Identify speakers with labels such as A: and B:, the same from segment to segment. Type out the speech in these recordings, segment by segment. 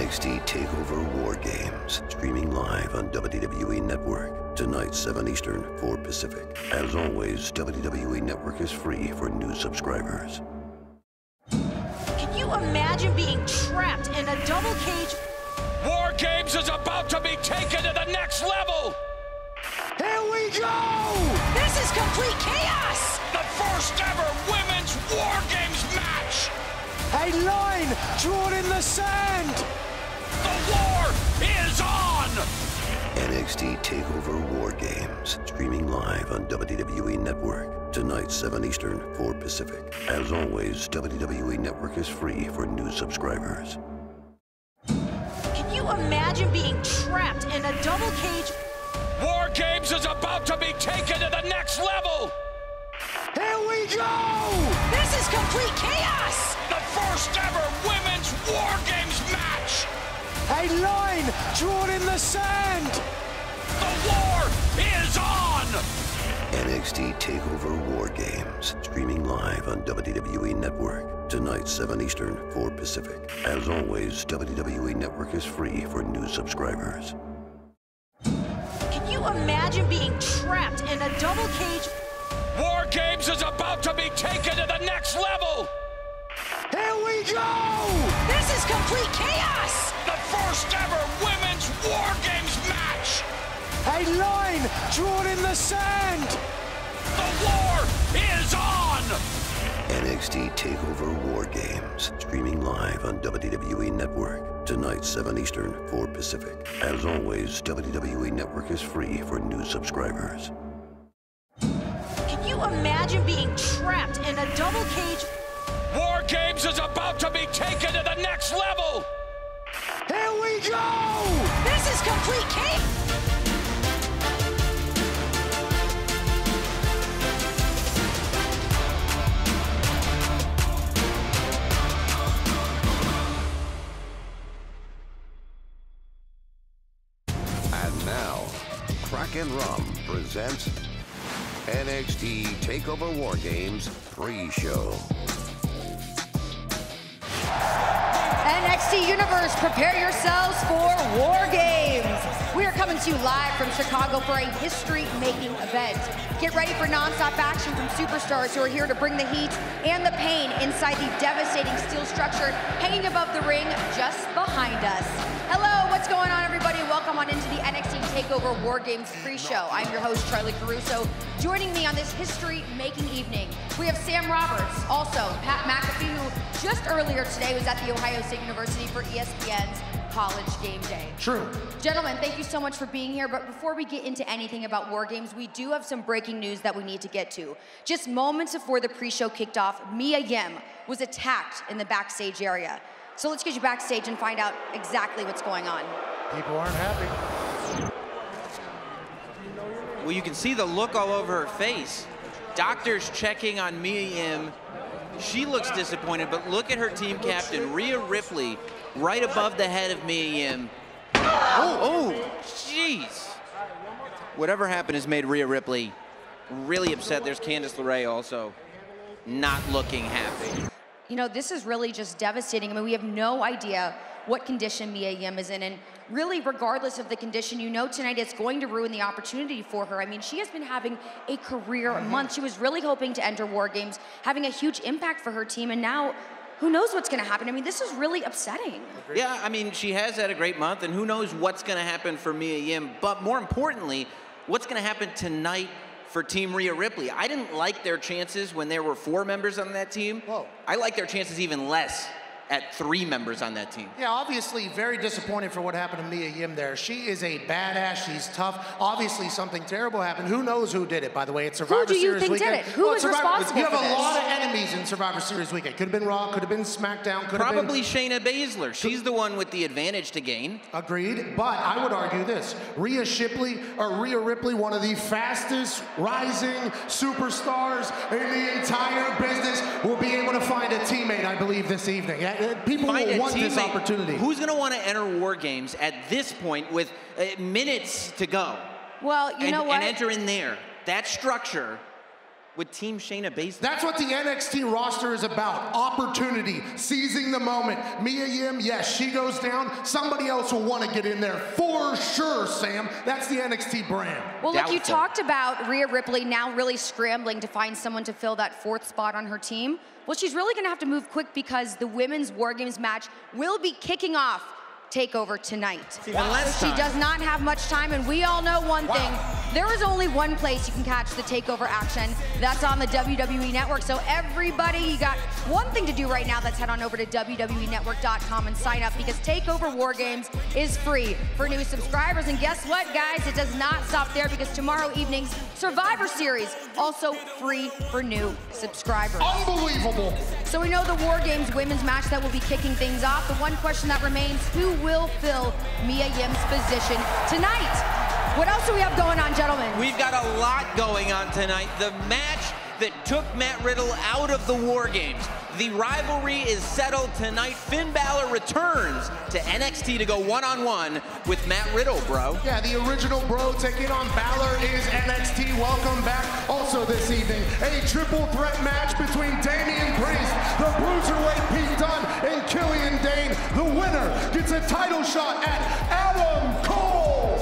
A: NXT TakeOver War Games, streaming live on WWE Network. Tonight, 7 Eastern, 4 Pacific. As always, WWE Network is free for new subscribers.
B: Can you imagine being trapped in a double cage?
C: War Games is about to be taken to the next level!
D: Here we go!
B: This is complete chaos!
C: The first ever women's War Games match!
D: A line drawn in the sand!
C: The war is on!
A: NXT TakeOver War Games, streaming live on WWE Network. Tonight, 7 Eastern, 4 Pacific. As always, WWE Network is free for new subscribers.
B: Can you imagine being trapped in a double cage?
C: War Games is about to be taken to the next level!
D: Here we go!
B: This is complete chaos!
C: The first ever women's War Games match!
D: A line drawn in the sand!
C: The war is on!
A: NXT TakeOver War Games, streaming live on WWE Network. Tonight, 7 Eastern, 4 Pacific. As always, WWE Network is free for new subscribers.
B: Can you imagine being trapped in a double cage?
C: War Games is about to be taken to the next level!
D: Here we go!
B: This is complete chaos!
C: The first ever women's War Games match!
D: A line drawn in the sand!
C: The war is on!
A: NXT TakeOver War Games, streaming live on WWE Network. Tonight, 7 Eastern, 4 Pacific. As always, WWE Network is free for new subscribers.
B: Can you imagine being trapped in a double cage?
C: War Games is about to be taken to the next level!
D: Here we go!
B: This is complete chaos!
E: And now, Kraken Rum presents NXT TakeOver War Games pre-show.
F: NXT Universe, prepare yourselves for War Games. We are coming to you live from Chicago for a history-making event. Get ready for non-stop action from superstars who are here to bring the heat and the pain inside the devastating steel structure hanging above the ring just behind us. Hello, what's going on, everybody? Welcome on into the NXT TakeOver War Games pre-show. I'm your host, Charlie Caruso. Joining me on this history-making evening, we have Sam Roberts, also Pat McAfee, who just earlier today was at the Ohio State University for ESPN's College Game Day.
D: True.
F: Gentlemen, thank you so much for being here, but before we get into anything about War Games, we do have some breaking news that we need to get to. Just moments before the pre-show kicked off, Mia Yim was attacked in the backstage area. So let's get you backstage and find out exactly what's going on.
D: People aren't happy.
G: Well, you can see the look all over her face. Doctors checking on Mia Yim. She looks disappointed, but look at her team captain, Rhea Ripley, right above the head of Mia Yim. Oh, jeez. Whatever happened has made Rhea Ripley really upset. There's Candice LeRae also not looking happy.
F: You know, this is really just devastating. I mean, we have no idea what condition Mia Yim is in, and really, regardless of the condition, you know tonight it's going to ruin the opportunity for her. I mean, she has been having a career month. She was really hoping to enter War Games, having a huge impact for her team, and now who knows what's going to happen? I mean, this is really upsetting.
G: Yeah, I mean, she has had a great month, and who knows what's going to happen for Mia Yim, but more importantly, what's going to happen tonight for Team Rhea Ripley. I didn't like their chances when there were 4 members on that team.
H: Whoa.
G: I like their chances even less at 3 members on that team.
H: Yeah, obviously very disappointed for what happened to Mia Yim there. She is a badass, she's tough. Obviously something terrible happened. Who knows who did it, by the way? It's Survivor Series weekend.
F: Who do you think did it? Who is responsible
H: You
F: for
H: have
F: this?
H: a lot of enemies in Survivor Series weekend. Could have been Raw, could have been SmackDown, could have been...
G: Probably Shayna Baszler. She's the one with the advantage to gain.
H: Agreed, but I would argue this. Rhea Ripley, one of the fastest rising superstars in the entire business, will be able to find a teammate, I believe, this evening. People will want this opportunity.
G: Who's going to want to enter War Games at this point with minutes to go?
F: Well, you know what?
G: And enter in there. That structure with Team Shayna Baszler.
H: That's what the NXT roster is about. Opportunity, seizing the moment. Mia Yim, yes, she goes down. Somebody else will want to get in there for sure, Sam. That's the NXT brand.
F: Well, look, you talked about Rhea Ripley now really scrambling to find someone to fill that 4th spot on her team. Well, she's really going to have to move quick because the Women's War Games match will be kicking off TakeOver tonight.
G: Even less
F: She
G: time.
F: does not have much time, and we all know one thing. There is only one place you can catch the TakeOver action. That's on the WWE Network. So everybody, you got one thing to do right now. That's head on over to WWENetwork.com and sign up, because TakeOver War Games is free for new subscribers. And guess what, guys? It does not stop there, because tomorrow evening's Survivor Series, also free for new subscribers.
H: Unbelievable.
F: So we know the War Games women's match that will be kicking things off. The one question that remains, who will fill Mia Yim's position tonight? What else do we have going on, gentlemen?
G: We've got a lot going on tonight. The match that took Matt Riddle out of the War Games. The rivalry is settled tonight. Finn Balor returns to NXT to go one-on-one with Matt Riddle, bro.
H: Yeah, the original bro taking on Balor is NXT. Welcome back. Also this evening, a triple threat match between Damian Priest, the Bruiserweight Pete Dunne, and Killian Dane. The winner gets a title shot at Adam Cole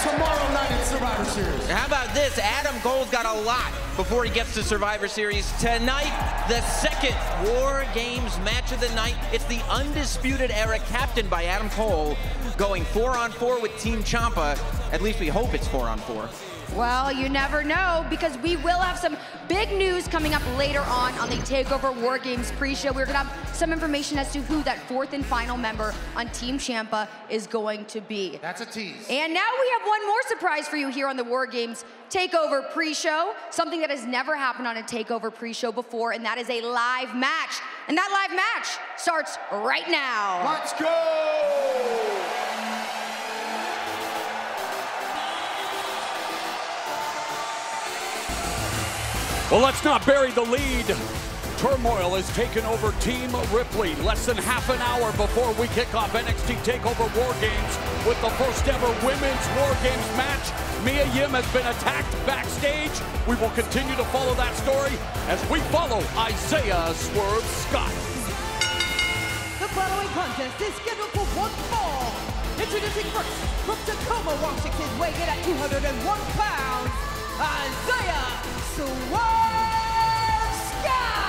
H: tomorrow night in Survivor Series.
G: How about this? Adam Cole's got a lot before he gets to Survivor Series. Tonight, the second War Games match of the night. It's the Undisputed Era, captained by Adam Cole, going 4-on-4 with Team Ciampa. At least we hope it's 4-on-4.
F: Well, you never know, because we will have some big news coming up later on the TakeOver War Games pre-show. We're gonna have some information as to who that 4th and final member on Team Ciampa is going to be.
H: That's a tease.
F: And now we have one more surprise for you here on the War Games TakeOver pre-show, something that has never happened on a TakeOver pre-show before, and that is a live match. And that live match starts right now.
H: Let's go!
C: Well, let's not bury the lead. Turmoil has taken over Team Ripley. Less than half an hour before we kick off NXT TakeOver War Games with the first ever Women's War Games match. Mia Yim has been attacked backstage. We will continue to follow that story as we follow Isaiah Swerve Scott.
I: The following contest is scheduled for one fall. Introducing first, from Tacoma, Washington, weighing in at 201 pounds, Isaiah Swerve Scott!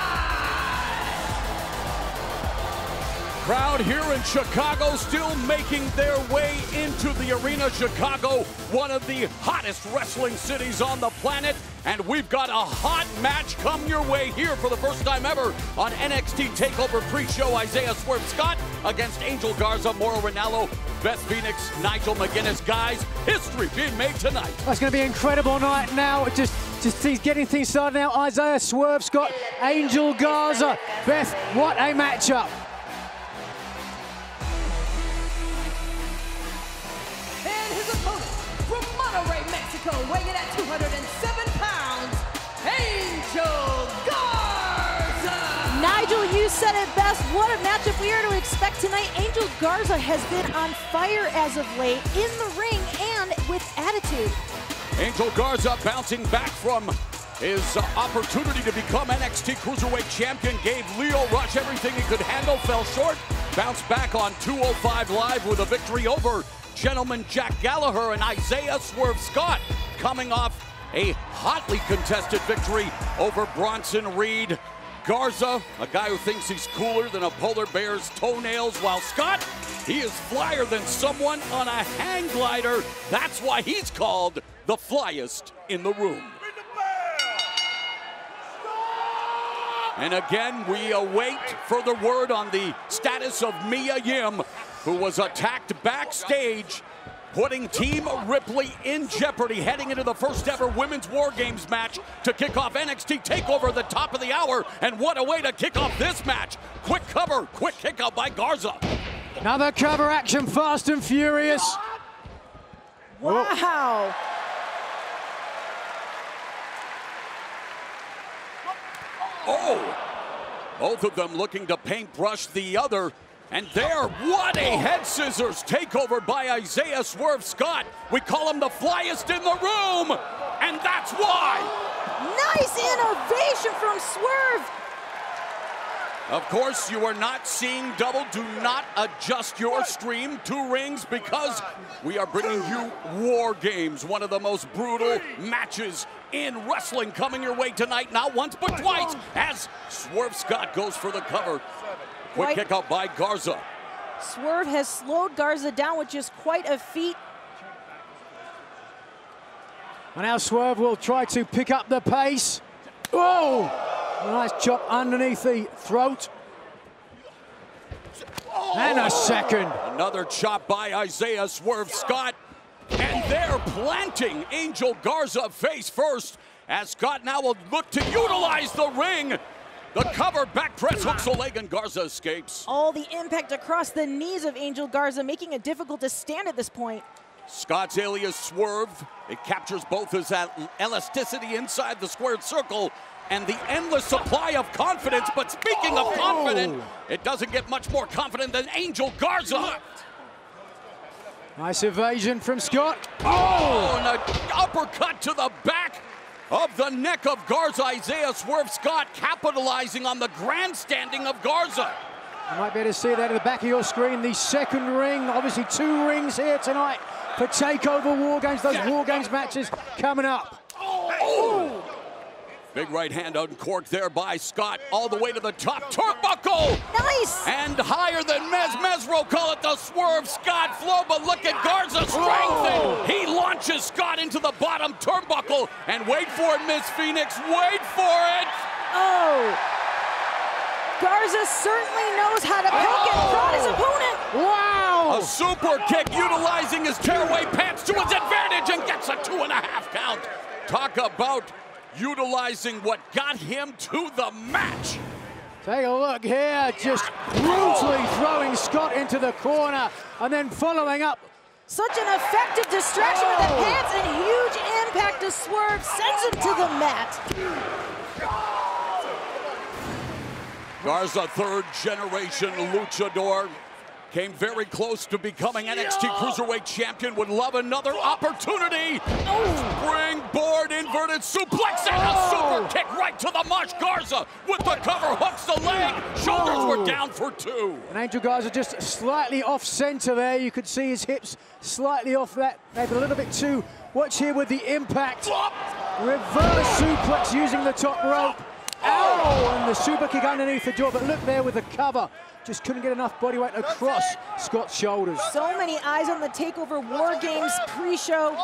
C: Crowd here in Chicago still making their way into the arena. Chicago, one of the hottest wrestling cities on the planet. And we've got a hot match come your way here for the first time ever on NXT TakeOver pre-show. Isaiah Swerve Scott against Angel Garza, Mauro Ranallo, Beth Phoenix, Nigel McGuinness. Guys, history being made tonight.
D: That's going to be an incredible night now. Just he's getting things started now. Isaiah Swerve Scott, Angel Garza. Beth, what a matchup.
I: And his opponent, from Monterrey, Mexico, weighing in at 207 pounds, Angel Garza!
J: Nigel, you said it best. What a matchup we are to expect tonight. Angel Garza has been on fire as of late, in the ring and with attitude.
C: Angel Garza bouncing back from his opportunity to become NXT Cruiserweight Champion, gave Lio Rush everything he could handle, fell short, bounced back on 205 Live with a victory over Gentleman Jack Gallagher, and Isaiah Swerve Scott coming off a hotly contested victory over Bronson Reed. Garza, a guy who thinks he's cooler than a polar bear's toenails, while Scott, he is flyer than someone on a hang glider. That's why he's called the flyest in the room. And again, we await further word on the status of Mia Yim, who was attacked backstage, putting Team Ripley in jeopardy, heading into the first ever Women's War Games match to kick off NXT TakeOver at the top of the hour. And what a way to kick off this match. Quick cover, quick kick out by Garza.
D: Another cover action, fast and furious.
J: Wow.
C: Oh, both of them looking to paintbrush the other. And there, what a head scissors takeover by Isaiah Swerve Scott. We call him the flyest in the room, and that's why.
J: Nice innovation from Swerve.
C: Of course, you are not seeing double. Do not adjust your stream to rings because we are bringing you War Games, one of the most brutal matches in wrestling coming your way tonight. Not once, but twice, as Swerve Scott goes for the cover. Quick kick out by Garza.
J: Swerve has slowed Garza down with just quite a feat.
D: And now Swerve will try to pick up the pace. Oh! Nice chop underneath the throat. And a second.
C: Another chop by Isaiah Swerve Scott. And they're planting Angel Garza face first, as Scott now will look to utilize the ring. The cover back press hooks a leg and Garza escapes.
J: All the impact across the knees of Angel Garza, making it difficult to stand at this point.
C: Scott's alias Swerve. It captures both his elasticity inside the squared circle and the endless supply of confidence. But speaking of confident, it doesn't get much more confident than Angel Garza.
D: Nice evasion from Scott.
C: Oh, and an uppercut to the back of the neck of Garza. Isaiah Swerve Scott capitalizing on the grandstanding of Garza.
D: You might be able to see that at the back of your screen. The second ring, obviously 2 rings here tonight for TakeOver War Games. Those War Games matches coming up.
C: Oh. Big right hand uncorked there by Scott, all the way to the top turnbuckle.
J: Nice.
C: And higher than Mesro, call it the Swerve Scott flow, but look at Garza's strength. He launches Scott into the bottom turnbuckle, and wait for it, Miss Phoenix, wait for it.
J: Oh. Garza certainly knows how to pick and prod his opponent.
D: Wow.
C: A super kick utilizing his tearaway pants to his advantage and gets a 2.5 count. Talk about utilizing what got him to the match.
D: Take a look here, just brutally throwing Scott into the corner and then following up.
J: Such an effective distraction with the pants and huge impact to Swerve, sends him to the mat.
C: Garza, third generation luchador, came very close to becoming NXT Cruiserweight Champion. Would love another opportunity. Springboard inverted suplex and a super kick right to the mush. Garza with the cover, hooks the leg. Shoulders were down for 2.
D: And Angel Garza just slightly off center there. You could see his hips slightly off that, maybe a little bit too. Watch here with the impact. Reverse suplex using the top rope. Oh, and the super kick underneath the jaw, but look there with the cover. Just couldn't get enough body weight across Scott's shoulders.
J: So many eyes on the TakeOver War Games pre-show.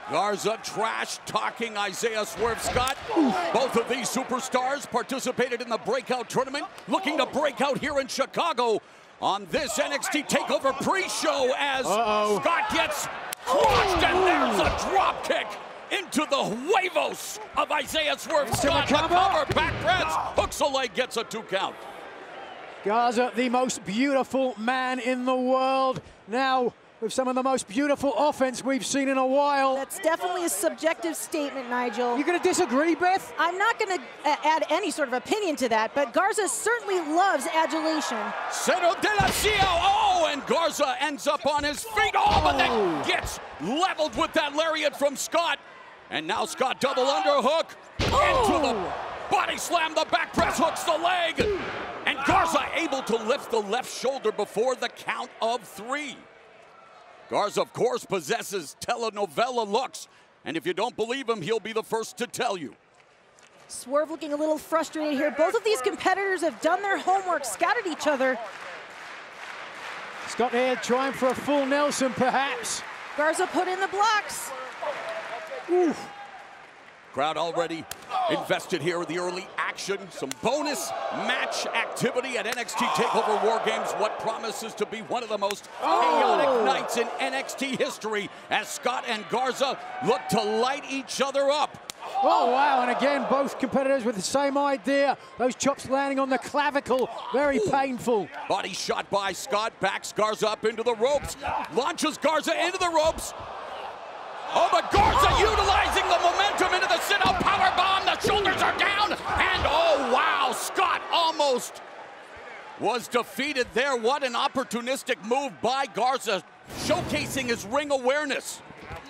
C: Garza trash-talking Isaiah Swerve Scott. Both of these superstars participated in the breakout tournament, looking to break out here in Chicago on this NXT TakeOver pre-show as Scott gets crushed, and there's a drop kick into the huevos of Isaiah Swerve Scott. The cover, back press, hooks a leg, gets a 2 count.
D: Garza, the most beautiful man in the world, now with some of the most beautiful offense we've seen in a while.
J: That's definitely a subjective statement, Nigel.
D: You gonna disagree, Beth?
J: I'm not gonna add any sort of opinion to that, but Garza certainly loves adulation.
C: Cero de la Cio, and Garza ends up on his feet, but then gets leveled with that lariat from Scott. And now Scott double underhook into the body slam, the back press hooks the leg. And Garza able to lift the left shoulder before the count of 3. Garza, of course, possesses telenovela looks. And if you don't believe him, he'll be the first to tell you.
J: Swerve looking a little frustrated here. Both of these competitors have done their homework, scouted each other.
D: Scott here trying for a full Nelson, perhaps.
J: Garza put in the blocks.
D: Oof.
C: Crowd already invested here in the early action. Some bonus match activity at NXT TakeOver War Games. What promises to be one of the most chaotic nights in NXT history as Scott and Garza look to light each other up.
D: Oh, wow, and again, both competitors with the same idea. Those chops landing on the clavicle, very painful.
C: Body shot by Scott, backs Garza up into the ropes, launches Garza into the ropes. Oh, but Garza utilizing the momentum into the sit-up powerbomb. The shoulders are down, and oh, wow, Scott almost was defeated there. What an opportunistic move by Garza, showcasing his ring awareness.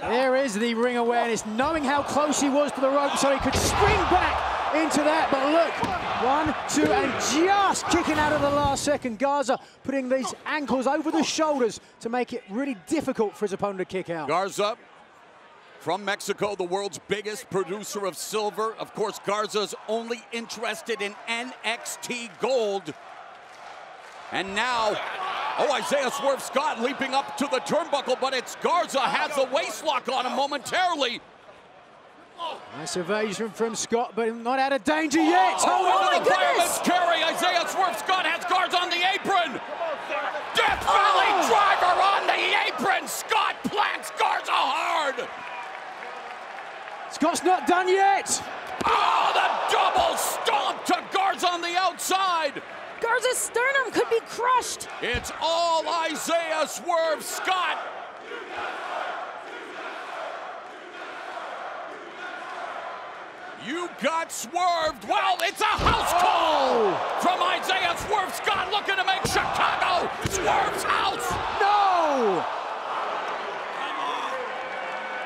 D: There is the ring awareness, knowing how close he was to the rope so he could spring back into that. But look, 1, 2, and just kicking out of the last second. Garza putting these ankles over the shoulders to make it really difficult for his opponent to kick out.
C: Garza from Mexico, the world's biggest producer of silver. Of course, Garza's only interested in NXT Gold. And now, Isaiah Swerve Scott leaping up to the turnbuckle, but it's Garza has a waist lock on him momentarily.
D: Nice evasion from Scott, but not out of danger yet. Oh my goodness!
C: Carry. Isaiah Swerve Scott has Garza on the apron. Death Valley driver on the apron. Scott plants Garza hard.
D: Scott's not done yet.
C: Oh, the double stomp to Garza on the outside.
J: Garza's sternum could be crushed.
C: It's all Isaiah Swerve Scott. You got swerved. Well, it's a house call from Isaiah Swerve Scott looking to make Chicago Swerve's house.
D: No!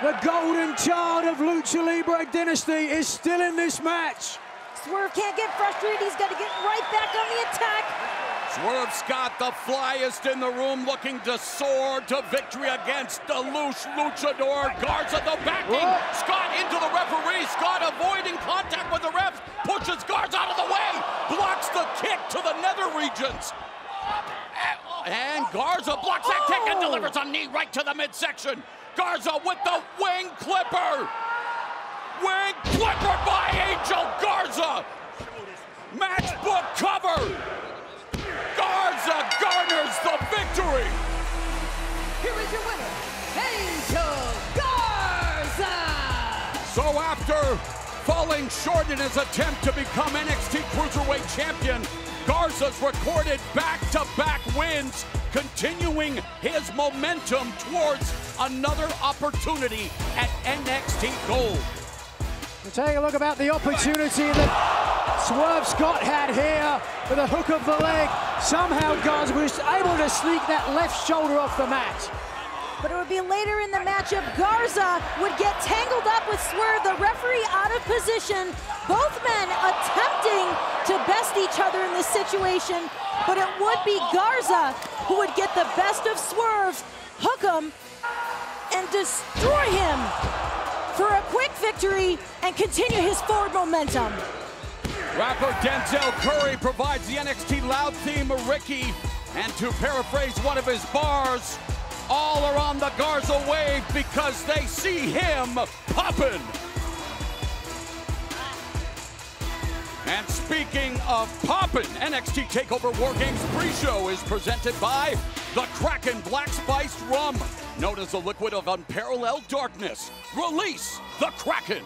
D: The golden child of Lucha Libre Dynasty is still in this match.
J: Swerve can't get frustrated. He's got to get right back on the attack.
C: Swerve Scott, the flyest in the room, looking to soar to victory against the luchador. Garza, the backing. Scott into the referee. Scott avoiding contact with the ref. Pushes Garza out of the way. Blocks the kick to the nether regions. And Garza blocks that kick and delivers a knee right to the midsection. Garza with the wing clipper. Wing clipper by Angel Garza. Matchbook cover. Garza garners the victory.
I: Here is your winner, Angel Garza.
C: So after falling short in his attempt to become NXT Cruiserweight Champion, Garza's recorded back-to-back wins, continuing his momentum towards another opportunity at NXT Gold.
D: We'll take a look about the opportunity that Swerve Scott had here with a hook of the leg. Somehow Garza was able to sneak that left shoulder off the mat.
J: But it would be later in the matchup. Garza would get tangled up with Swerve, the referee out of position. Both men attempting to best each other in this situation, but it would be Garza who would get the best of Swerve, hook him, and destroy him for a quick victory and continue his forward momentum.
C: Rapper Denzel Curry provides the NXT Loud theme, Ricky, and to paraphrase one of his bars, all are on the Garza wave because they see him poppin'. And speaking of poppin', NXT TakeOver War Games pre-show is presented by the Kraken Black Spiced Rum, known as the liquid of unparalleled darkness. Release the Kraken.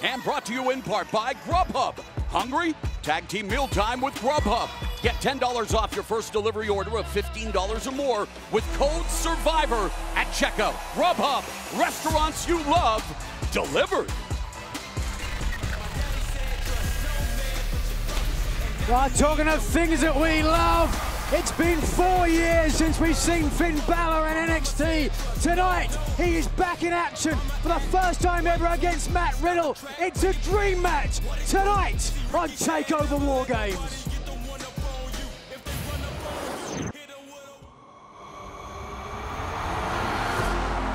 C: And brought to you in part by Grubhub. Hungry? Tag team mealtime with Grubhub. Get $10 off your first delivery order of $15 or more with code SURVIVOR at checkout. Grubhub, restaurants you love, delivered.
D: Well, talking of things that we love, it's been 4 years since we've seen Finn Balor in NXT. Tonight, he is back in action for the first time ever against Matt Riddle. It's a dream match tonight on TakeOver War Games.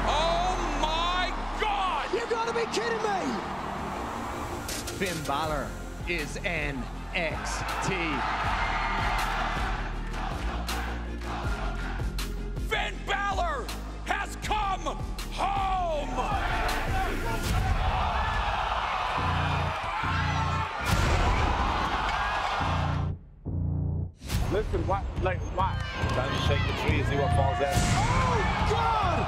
C: Oh my God!
D: You gotta be kidding me!
K: Finn Balor is NXT.
C: Finn Balor has come home!
L: Listen, why? Trying to shake the tree and see what falls out.
K: Oh, God!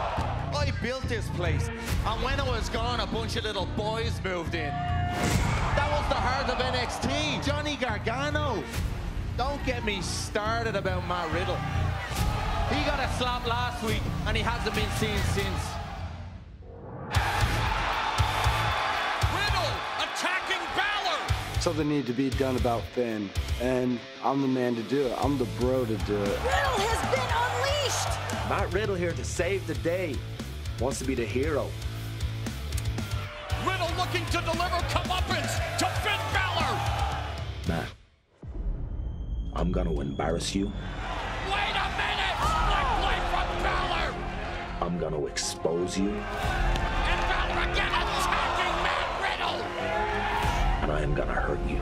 K: I built this place, and when I was gone, a bunch of little boys moved in. That was the heart of NXT, Johnny Gargano. Don't get me started about Matt Riddle. He got a slap last week, and he hasn't been seen since.
C: Riddle attacking Balor!
M: Something needs to be done about Finn, and I'm the man to do it. I'm the bro to do it.
J: Riddle has been unleashed!
K: Matt Riddle here to save the day.
M: wants to be the hero.
C: Riddle looking to deliver comeuppance to Finn Balor.
N: Matt, I'm gonna embarrass you.
C: Wait a minute! Split blade from Balor!
N: I'm gonna expose you.
C: And Balor again attacking Matt Riddle!
N: And I am gonna hurt you.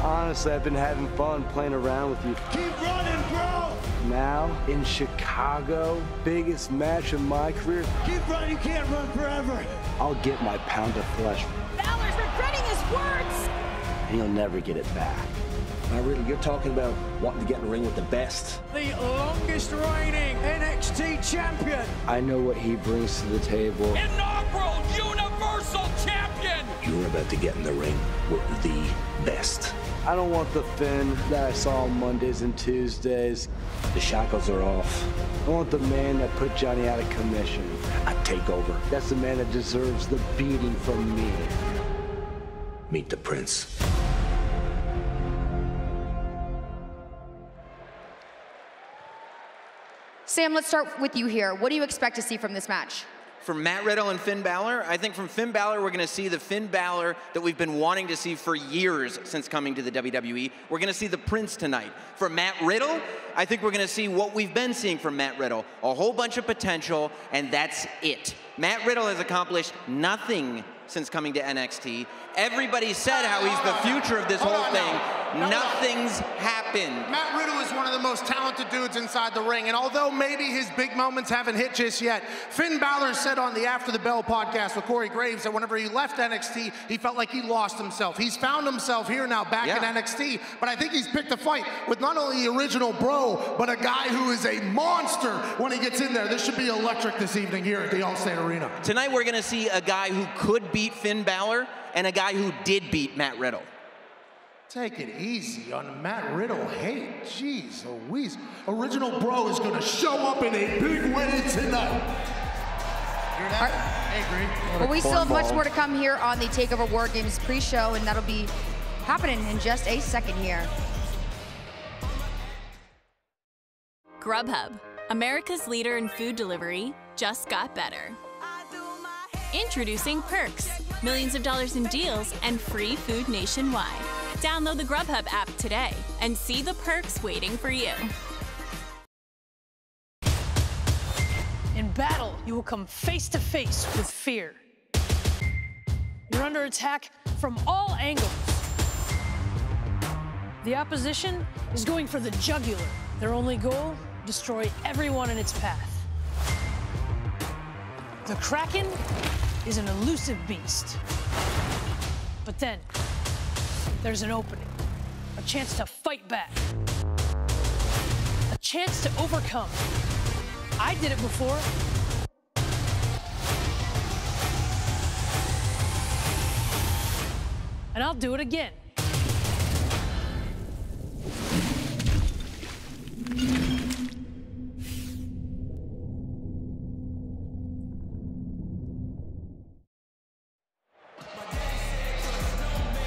M: Honestly, I've been having fun playing around with you.
O: Keep running, bro!
M: Now, in Chicago, biggest match of my career.
O: Keep running, you can't run forever.
M: I'll get my pound of flesh.
J: Balor's regretting his words.
M: And he'll never get it back.
N: Now, really, you're talking about wanting to get in the ring with the best.
D: The longest reigning NXT champion.
M: I know what he brings to the table.
C: Inaugural Universal Champion!
N: You're about to get in the ring with the best.
M: I don't want the Finn that I saw on Mondays and Tuesdays.
N: The shackles are off.
M: I want the man that put Johnny out of commission.
N: A takeover.
M: That's the man that deserves the beating from me.
N: Meet the Prince.
F: Sam, let's start with you here. What do you expect to see from this match?
G: From Matt Riddle and Finn Balor, I think from Finn Balor, we're going to see the Finn Balor that we've been wanting to see for years since coming to the WWE. We're going to see the Prince tonight. For Matt Riddle, I think we're going to see what we've been seeing from Matt Riddle, a whole bunch of potential, and that's it. Matt Riddle has accomplished nothing since coming to NXT. Everybody said how he's the future of this whole thing. Nothing's happened.
H: Matt Riddle is one of the most talented dudes inside the ring, and although maybe his big moments haven't hit just yet, Finn Balor said on the After the Bell podcast with Corey Graves that whenever he left NXT, he felt like he lost himself. He's found himself here now back in NXT, but I think he's picked a fight with not only the original Bro, but a guy who is a monster when he gets in there. This should be electric this evening here at the Allstate Arena.
G: Tonight we're going to see a guy who could beat Finn Balor and a guy who did beat Matt Riddle.
H: Take it easy on Matt Riddle. Hey, jeez Louise. Original Bro is going to show up in a big way tonight. Hear that? I agree.
F: Well, we still have much more to come here on the TakeOver War Games pre-show, and that'll be happening in just a second here.
P: Grubhub, America's leader in food delivery, just got better. Introducing Perks, millions of dollars in deals and free food nationwide. Download the Grubhub app today and see the perks waiting for you.
Q: In battle, you will come face to face with fear. You're under attack from all angles. The opposition is going for the jugular. Their only goal, destroy everyone in its path. The Kraken is an elusive beast. But then, there's an opening, a chance to fight back, a chance to overcome. I did it before. And I'll do it again.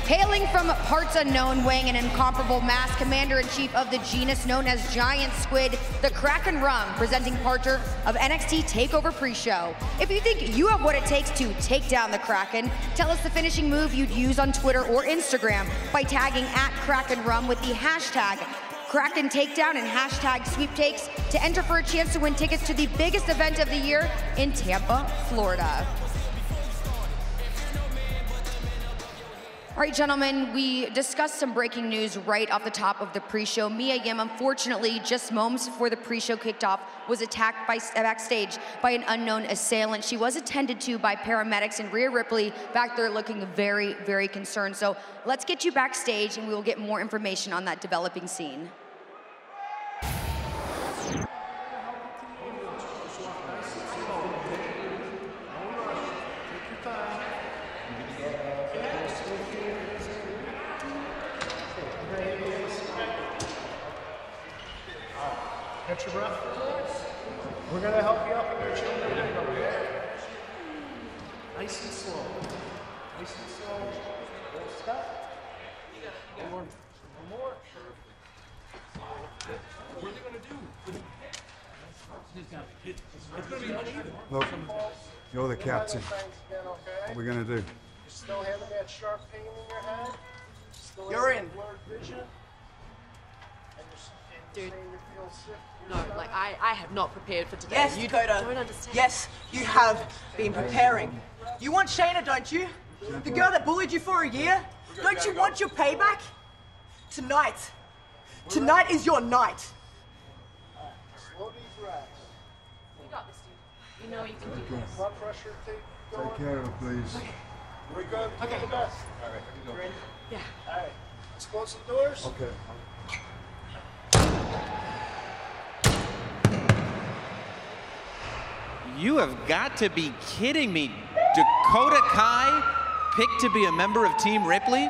F: Hailing from parts unknown, weighing an incomparable mass, Commander-in-Chief of the genus known as Giant Squid, the Kraken Rum, presenting part of NXT TakeOver pre-show. If you think you have what it takes to take down the Kraken, tell us the finishing move you'd use on Twitter or Instagram by tagging @KrakenRum with the hashtag Kraken Takedown and hashtag sweeptakes to enter for a chance to win tickets to the biggest event of the year in Tampa, Florida. All right, gentlemen, we discussed some breaking news right off the top of the pre-show. Mia Yim, unfortunately, just moments before the pre-show kicked off, was attacked backstage by an unknown assailant. She was attended to by paramedics, and Rhea Ripley back there looking very, very concerned. So let's get you backstage, and we will get more information on that developing scene.
O: Catch your breath. We're going to help you up in your chin. Okay? Nice and slow. Nice and slow. Stop. more? What are they going to do? It's going to be uneven.
R: Look, you're the captain. What are we going to do?
O: Still having that sharp pain in your head? Still
S: You're
O: having
S: in.
O: blurred vision? And you're
S: Dude.
O: saying you feel sick?
S: No, like I have not prepared for today.
I: Yes,
S: you
I: Dakota.
S: don't understand.
I: Yes, you have been preparing. You want Shayna, don't you? The girl that bullied you for a year? Don't you want your payback? Tonight. Tonight is your night.
O: Slow these reps.
S: You got this, dude. You know you can do this.
O: Blood pressure going.
R: Take care of her, please.
O: We're going to do the best.
S: All right, you're in? Yeah.
O: All right. Let's close the doors.
R: Okay.
G: You have got to be kidding me. Dakota Kai picked to be a member of Team Ripley?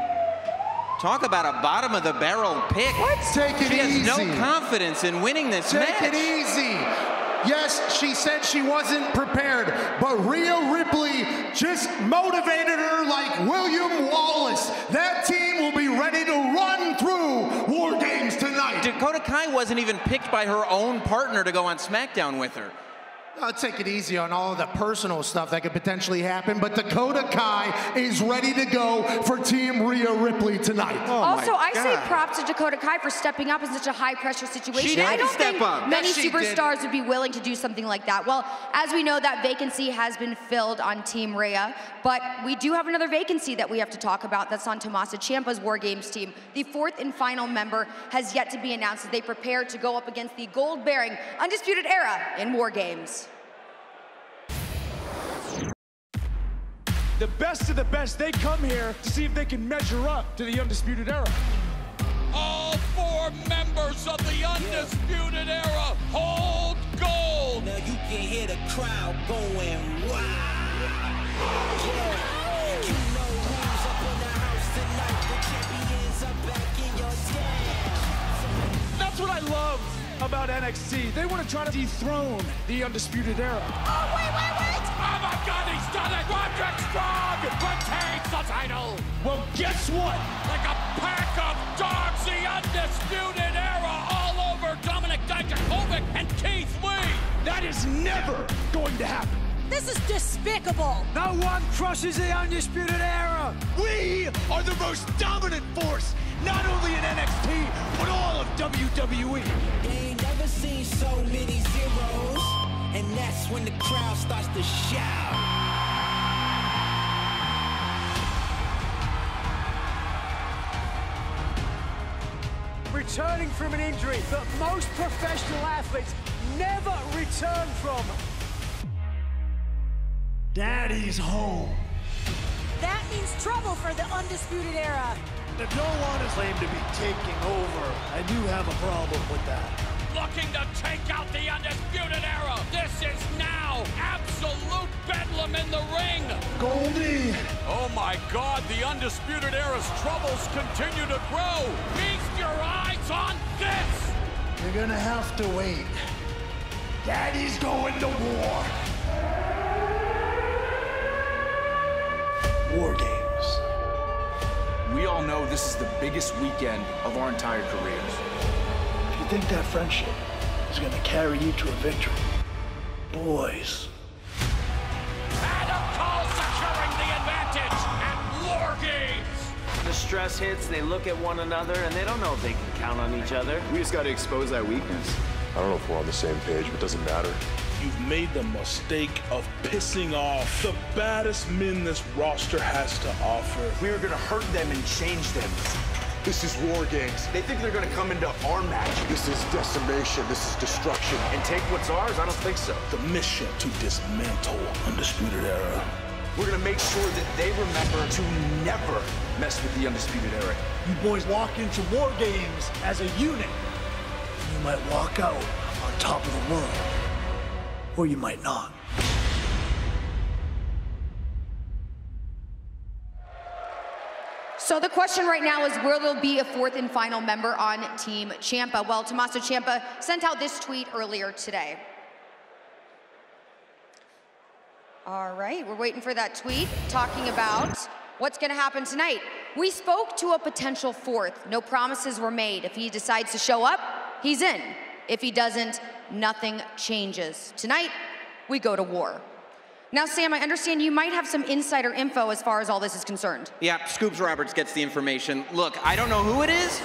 G: Talk about a bottom of the barrel pick.
H: Take it easy.
G: She has no confidence in winning this match.
H: Take it easy. Yes, she said she wasn't prepared, but Rhea Ripley just motivated her like William Wallace. That team will be ready to run through War Games tonight.
G: Dakota Kai wasn't even picked by her own partner to go on SmackDown with her.
H: I'll take it easy on all of the personal stuff that could potentially happen, but Dakota Kai is ready to go for Team Rhea Ripley tonight.
F: Also, I say props to Dakota Kai for stepping up in such a high-pressure situation.
G: She did
F: I don't
G: step
F: think
G: up.
F: many
G: Yes, she
F: superstars would be willing to do something like that. Well, as we know, that vacancy has been filled on Team Rhea, but we do have another vacancy that we have to talk about. That's on Tommaso Ciampa's War Games team. The fourth and final member has yet to be announced as they prepare to go up against the gold-bearing Undisputed Era in War Games.
D: The best of the best, they come here to see if they can measure up to the Undisputed Era.
C: All four members of the Undisputed Era hold gold.
T: Now you can hear the crowd going wild. Yeah. You know who's up in the house tonight. The champions are back in your town.
D: That's what I love about NXT. They want to try to dethrone the Undisputed Era.
C: Oh, wait. Oh, my God, he's done it. Roderick Strong retains the title.
D: Well, guess what?
C: Like a pack of dogs, the Undisputed Era all over Dominic Dijakovic and Keith Lee.
D: That is never going to happen.
J: This is despicable.
D: No one crushes the Undisputed Era.
T: We are the most dominant force, not only in NXT, but all of WWE. They ain't never seen so many zeros, and that's when the crowd starts to shout.
D: Returning from an injury that most professional athletes never return from.
T: Daddy's home.
J: That means trouble for the Undisputed Era.
T: If no one is claimed to be taking over, I do have a problem with that.
C: Looking to take out the Undisputed Era. This is now absolute bedlam in the ring.
T: Goldie.
C: Oh my God, the Undisputed Era's troubles continue to grow. Feast your eyes on this.
T: You're gonna have to wait. Daddy's going to war. War Games.
U: We all know this is the biggest weekend of our entire careers.
T: If you think that friendship is going to carry you to a victory, boys.
C: Adam Cole securing the advantage at War Games.
V: The stress hits, they look at one another, and they don't know if they can count on each other.
U: We just got to expose that weakness.
W: I don't know if we're on the same page, but it doesn't matter.
X: You've made the mistake of pissing off the baddest men this roster has to offer.
U: We are going to hurt them and change them.
W: This is War Games.
U: They think they're going to come into our match.
W: This is decimation. This is destruction.
U: And take what's ours? I don't think so.
X: The mission to dismantle Undisputed Era.
U: We're going to make sure that they remember to never mess with the Undisputed Era.
T: You boys walk into War Games as a unit. You might walk out on top of the world. Or you might not.
F: So the question right now is, will there be a fourth and final member on Team Ciampa? Well, Tommaso Ciampa sent out this tweet earlier today. All right, we're waiting for that tweet talking about what's going to happen tonight. We spoke to a potential fourth. No promises were made. If he decides to show up, he's in. If he doesn't, nothing changes. Tonight, we go to war. Now, Sam, I understand you might have some insider info as far as all this is concerned.
G: Yeah, Scoops Roberts gets the information. Look, I don't know who it is,